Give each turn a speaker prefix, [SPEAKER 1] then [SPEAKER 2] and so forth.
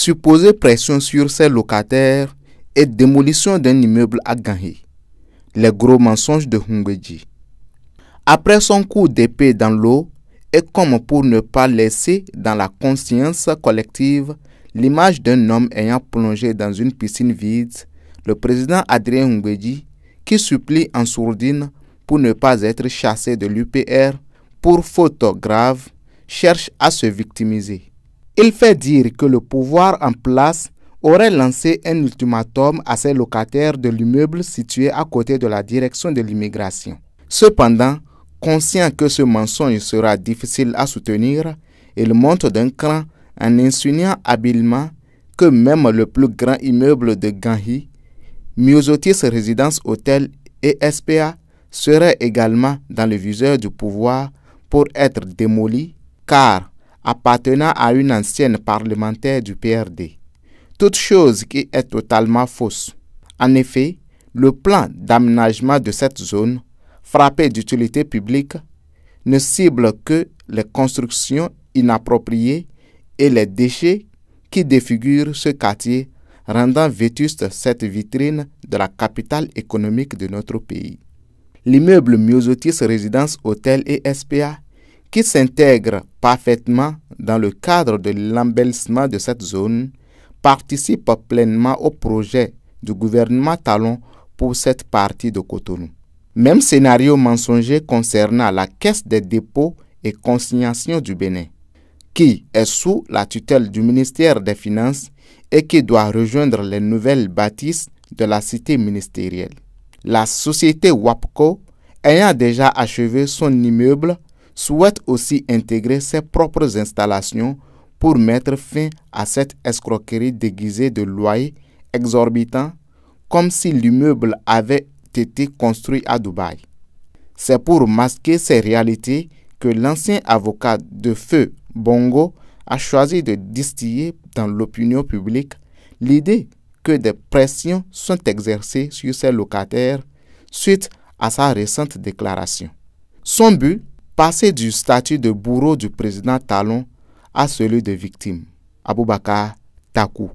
[SPEAKER 1] supposée pression sur ses locataires et démolition d'un immeuble à Ganhi. Les gros mensonges de Hungweji. Après son coup d'épée dans l'eau, et comme pour ne pas laisser dans la conscience collective l'image d'un homme ayant plongé dans une piscine vide, le président Adrien Hungweji, qui supplie en sourdine pour ne pas être chassé de l'UPR pour faute grave, cherche à se victimiser. Il fait dire que le pouvoir en place aurait lancé un ultimatum à ses locataires de l'immeuble situé à côté de la direction de l'immigration. Cependant, conscient que ce mensonge sera difficile à soutenir, il monte d'un cran en insinuant habilement que même le plus grand immeuble de Ganhi, Myosotis Résidence Hôtel et SPA, serait également dans le viseur du pouvoir pour être démoli, car appartenant à une ancienne parlementaire du PRD. Toute chose qui est totalement fausse. En effet, le plan d'aménagement de cette zone, frappée d'utilité publique, ne cible que les constructions inappropriées et les déchets qui défigurent ce quartier, rendant vétuste cette vitrine de la capitale économique de notre pays. L'immeuble Myosotis Résidence Hôtel et SPA, qui s'intègre parfaitement dans le cadre de l'embellissement de cette zone, participe pleinement au projet du gouvernement Talon pour cette partie de Cotonou. Même scénario mensonger concernant la Caisse des dépôts et consignations du Bénin, qui est sous la tutelle du ministère des Finances et qui doit rejoindre les nouvelles bâtisses de la cité ministérielle. La société WAPCO, ayant déjà achevé son immeuble, souhaite aussi intégrer ses propres installations pour mettre fin à cette escroquerie déguisée de loyers exorbitants, comme si l'immeuble avait été construit à Dubaï. C'est pour masquer ces réalités que l'ancien avocat de feu Bongo a choisi de distiller dans l'opinion publique l'idée que des pressions sont exercées sur ses locataires suite à sa récente déclaration. Son but, passer du statut de bourreau du président Talon à celui de victime. Aboubakar Takou.